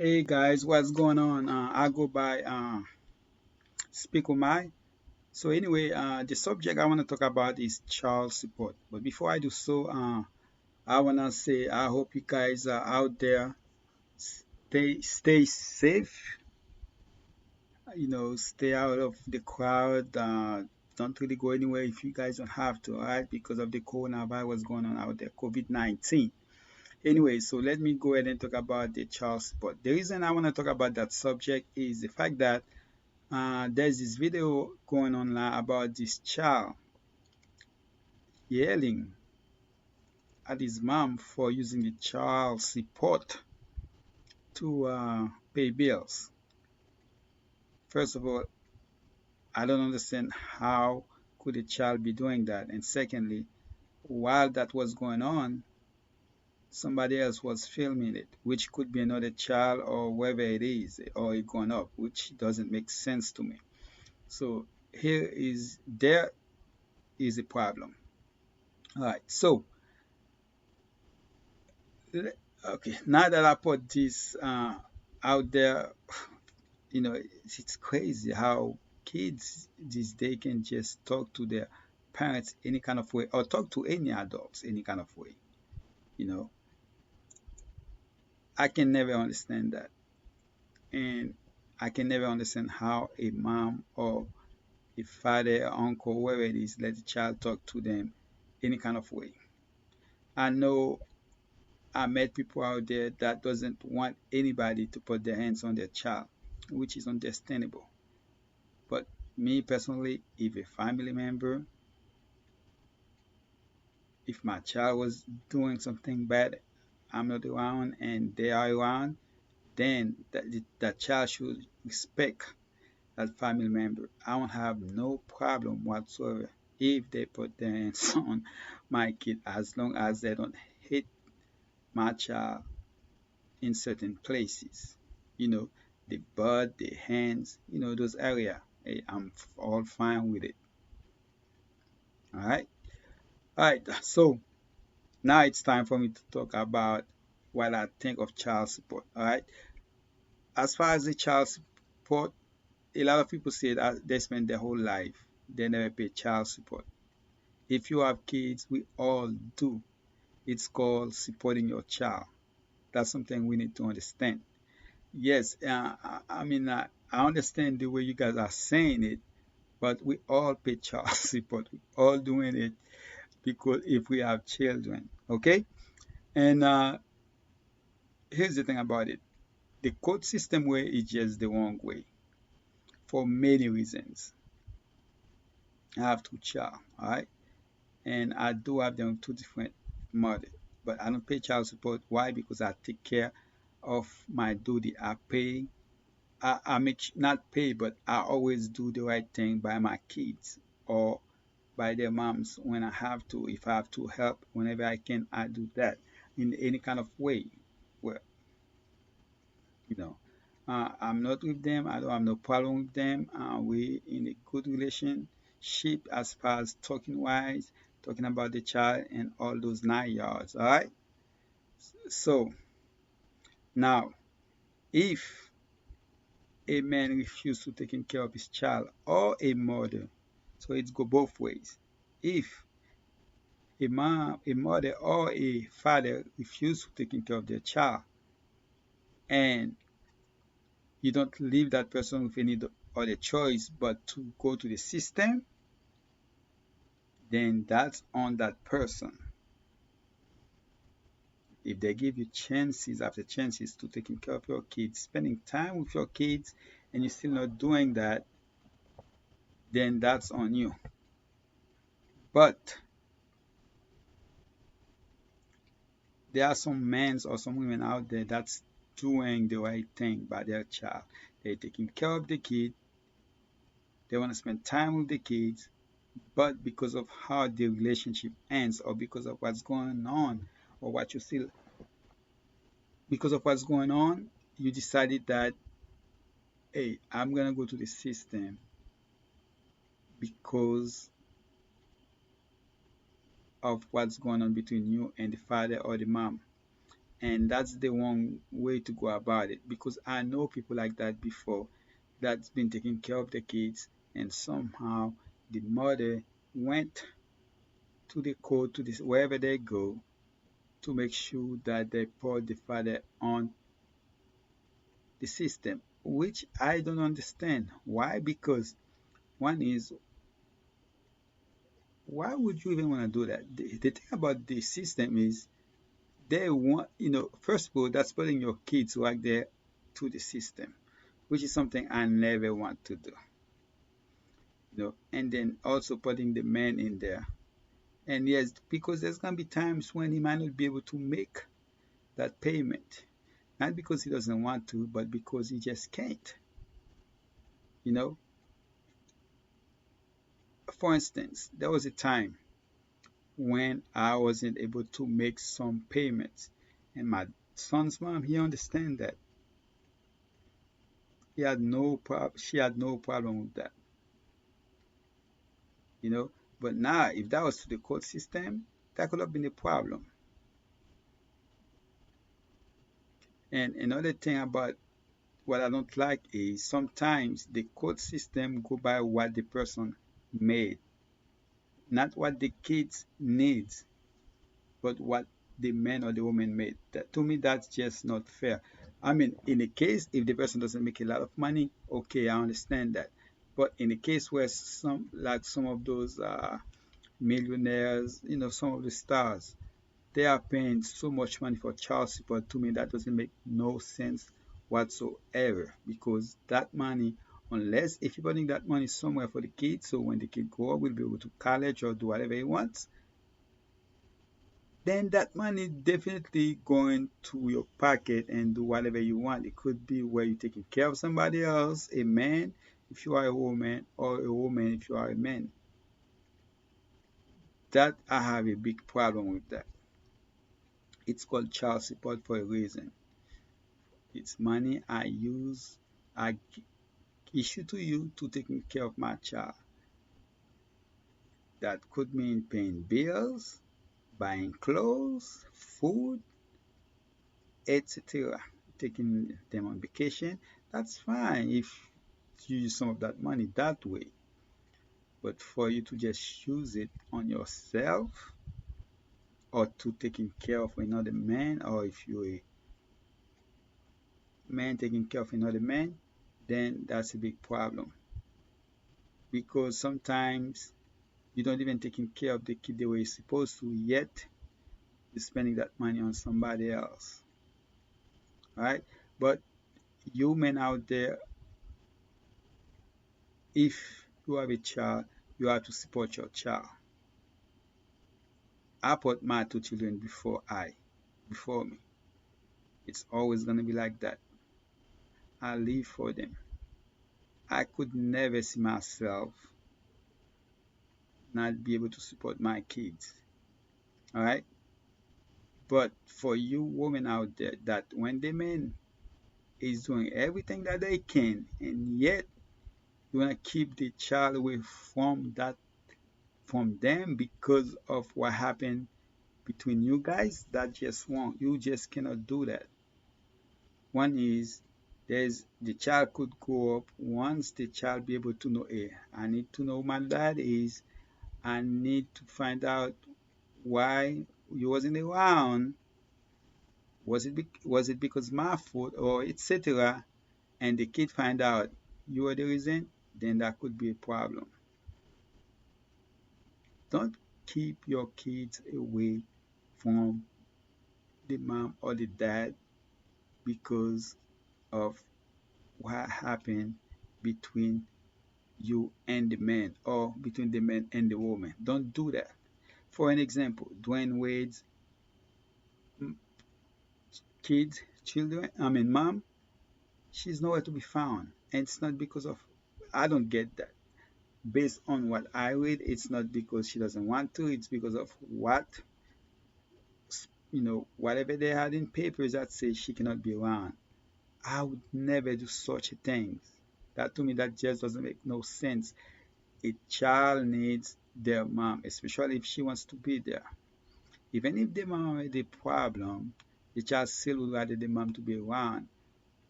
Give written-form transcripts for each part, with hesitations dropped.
Hey guys, what's going on? I go by Speak Umai. So anyway, the subject I want to talk about is child support. But before I do so, I wanna say I hope you guys are out there. Stay safe. Stay out of the crowd. Don't really go anywhere if you guys don't have to, all right? Because of the coronavirus going on out there, COVID-19. Anyway, so let me go ahead and talk about the child support. The reason I want to talk about that subject is the fact that there's this video going online about this child yelling at his mom for using the child support to pay bills. First of all, I don't understand how could a child be doing that. And secondly, while that was going on, somebody else was filming it, which could be another child or whoever it is, or a grown up, which doesn't make sense to me. So there is a problem. All right, so okay, now that I put this out there, it's crazy how kids these days can just talk to their parents any kind of way or talk to any adults any kind of way. You know, I can never understand that. And I can never understand how a mom or a father, or uncle, whoever it is, let the child talk to them any kind of way. I know I met people out there that doesn't want anybody to put their hands on their child, which is understandable. But me personally, if a family member, if my child was doing something bad, I'm not around and they are around, then that child should respect that family member. I won't have no problem whatsoever if they put their hands on my kid as long as they don't hit my child in certain places. You know, the butt, the hands, those area. Hey, I'm all fine with it. All right. All right. So now it's time for me to talk about what I think of child support. All right. As far as the child support, a lot of people say that they spend their whole life, they never pay child support. If you have kids, we all do. It's called supporting your child. That's something we need to understand. Yes, I mean, I understand the way you guys are saying it, but we all pay child support. We all doing it because if we have children, okay? And here's the thing about it: the court system way is just the wrong way for many reasons. I have two child, all right, and I do have them two different mothers, but I don't pay child support. Why? Because I take care of my duty. I pay. I make not pay, but I always do the right thing by my kids or by their moms when I have to. If I have to help whenever I can, I do that in any kind of way. Well, you know, I'm not with them. I don't have no problem with them. We in a good relationship as far as talking wise, talking about the child and all those 9 yards. All right. So now, if a man refuses to taking care of his child or a mother, so it's go both ways. If a mother or a father refuse to taking care of their child, and you don't leave that person with any other choice but to go to the system, then that's on that person. If they give you chances after chances to taking care of your kids, spending time with your kids, and you're still not doing that, then that's on you. But there are some men or some women out there that's doing the right thing by their child. They're taking care of the kid, they want to spend time with the kids, but because of how the relationship ends or because of what's going on or what you feel because of what's going on, you decided that, hey, I'm gonna go to the system because of what's going on between you and the father or the mom. And that's the wrong way to go about it, because I know people like that before, that's been taking care of the kids, and somehow the mother went to the court, to this wherever they go, to make sure that they put the father on the system, which I don't understand. Why? Because one is, why would you even want to do that? The thing about the system is they want, first of all, that's putting your kids right there to the system, which is something I never want to do. And then also putting the man in there. And yes, because there's gonna be times when he might not be able to make that payment, not because he doesn't want to, but because he just can't. You know, for instance, there was a time when I wasn't able to make some payments, and my son's mom, he understand that. She had no problem with that, you know. But now, if that was to the court system, that could have been a problem. And another thing about what I don't like is sometimes the court system go by what the person made, not what the kids needs, but what the man or the woman made. That, to me, that's just not fair. I mean, in a case if the person doesn't make a lot of money, okay, I understand that. But in a case where some of those millionaires, some of the stars, they are paying so much money for child support. To me, that doesn't make no sense whatsoever, because that money, unless if you're putting that money somewhere for the kids, so when the kid grow up will be able to college or do whatever he wants, then that money definitely going to your pocket and do whatever you want. It could be where you're taking care of somebody else, a man if you are a woman, or a woman if you are a man. That I have a big problem with that. It's called child support for a reason. It's money I issue to you to taking care of my child. That could mean paying bills, buying clothes, food, etc. Taking them on vacation. That's fine if you use some of that money that way. But for you to just use it on yourself, or to taking care of another man, or if you're a man taking care of another man, then that's a big problem. Because sometimes you don't even taking care of the kid the way you're supposed to, yet you're spending that money on somebody else. Right? But you men out there, if you have a child, you have to support your child. I put my two children before me. It's always gonna be like that. I live for them. I could never see myself not be able to support my kids. All right? But for you women out there, that when the man is doing everything that they can, and yet you wanna keep the child away from them because of what happened between you guys, that just wrong. You just cannot do that. One is, there's the child could grow up. Once the child be able to know, hey, I need to know who my dad is. I need to find out why you wasn't around. Was it because my fault, or etc. And the kid find out you are the reason, then that could be a problem. Don't keep your kids away from the mom or the dad because of what happened between you and the man, or between the man and the woman. Don't do that. For an example, Dwayne Wade's mm, kids, children, mom, she's nowhere to be found. And it's not because of, I don't get that. Based on what I read, it's not because she doesn't want to, it's because of whatever they had in papers that say she cannot be around. I would never do such a thing. That, to me, that just doesn't make no sense. A child needs their mom, especially if she wants to be there. Even if the mom had a problem, The child still would rather the mom to be around.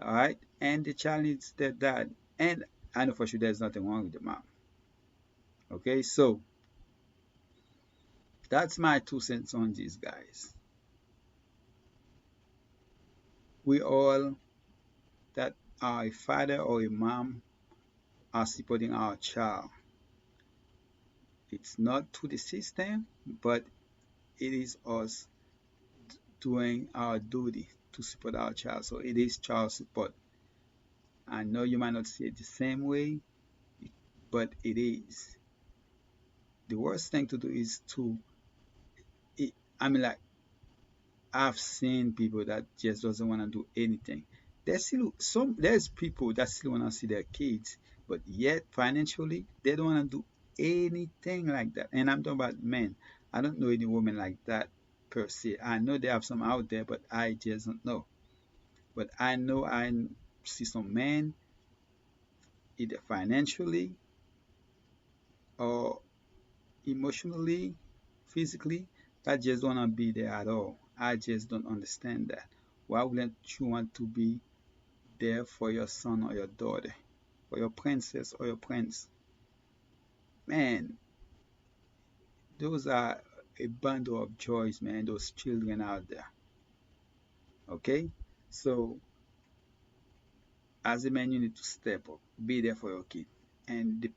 All right, and the child needs their dad. And I know for sure there's nothing wrong with the mom. Okay, so that's my 2 cents on this, guys. We all that are a father or a mom are supporting our child. It's not through the system, but it is us doing our duty to support our child. So it is child support. I know you might not see it the same way, but it is. The worst thing to do is to, I mean, like, I've seen people that just doesn't want to do anything. There's people that still want to see their kids, but yet financially they don't want to do anything like that. And I'm talking about men. I don't know any woman like that per se. I know they have some out there, but I just don't know. But I know I see some men either financially or emotionally, physically, that just don't want to be there at all. I just don't understand that. Why wouldn't you want to be there for your son or your daughter, for your princess or your prince? Man, those are a bundle of joys, man, those children out there. Okay? So, as a man, you need to step up, be there for your kid. And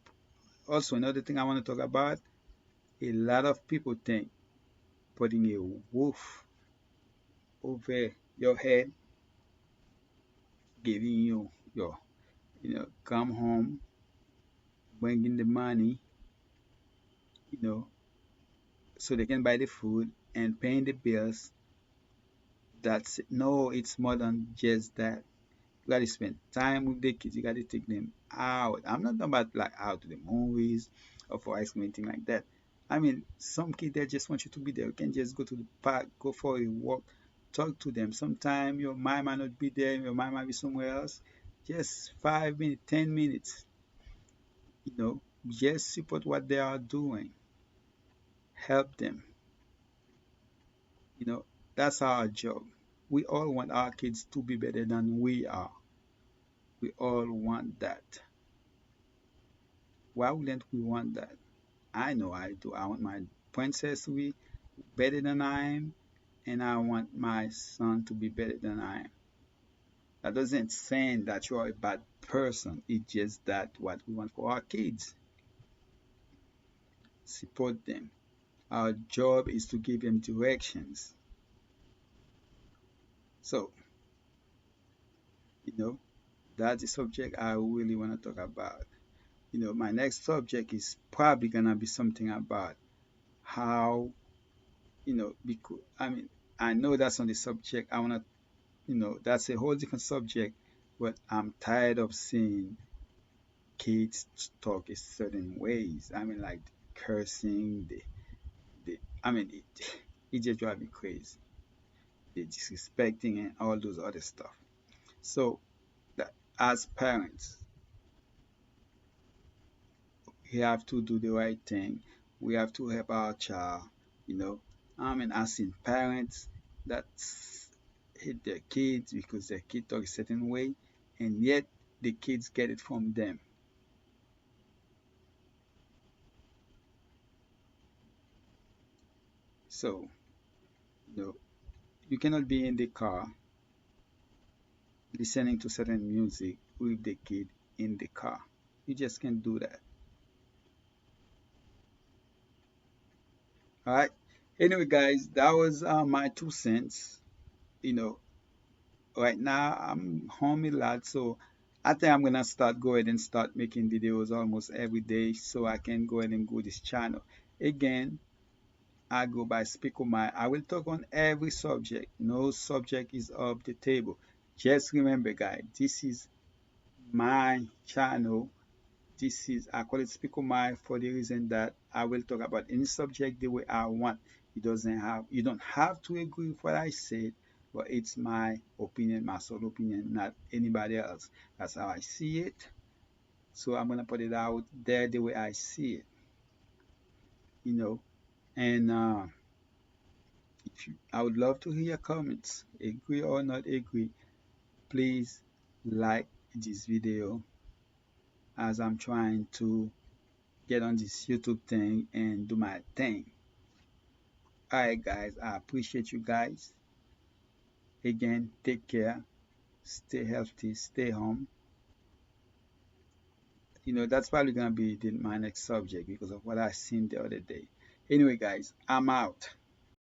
also, another thing I want to talk about, a lot of people think putting a roof over your head, giving you your, come home, bringing the money, you know, so they can buy the food and paying the bills. That's it. No, it's more than just that. You gotta spend time with the kids. You gotta take them out. I'm not talking about like out to the movies or for ice cream, anything like that. I mean, some kids they just want you to be there. You can just go to the park, go for a walk, talk to them. Sometime your mind might not be there, your mind might be somewhere else. Just 5 minutes, 10 minutes, just support what they are doing. Help them. You know, that's our job. We all want our kids to be better than we are. We all want that. Why wouldn't we want that? I know I do. I want my princess to be better than I am, and I want my son to be better than I am. That doesn't say that you're a bad person. It's just that what we want for our kids. Support them. Our job is to give them directions. So, you know, that's the subject I really want to talk about. My next subject is probably gonna be something about how, because I mean, I know that's on the subject. I wanna, that's a whole different subject, but I'm tired of seeing kids talk in certain ways. I mean, like cursing, I mean, it just drives me crazy. The disrespecting and all those other stuff. So, that as parents, we have to do the right thing. We have to help our child, you know. I mean, I've seen parents that hit their kids because their kid talk a certain way, and yet the kids get it from them. So, you know, you cannot be in the car listening to certain music with the kid in the car. You just can't do that. All right. Anyway, guys, that was my 2 cents. You know, right now I'm home a lot, so I think I'm gonna start go ahead and start making videos almost every day so I can go ahead and grow this channel. Again, I go by Speak My. I will talk on every subject. No subject is off the table. Just remember, guys, this is my channel. This is I call it Speak My for the reason that I will talk about any subject the way I want. You don't have to agree with what I said, but it's my opinion, my sole opinion, not anybody else. That's how I see it. So I'm gonna put it out there the way I see it, you know. And I would love to hear your comments. Agree or not agree, please like this video as I'm trying to get on this YouTube thing and do my thing. Alright guys, I appreciate you guys. Again, take care, stay healthy, stay home. That's probably gonna be my next subject because of what I seen the other day. Anyway guys, I'm out.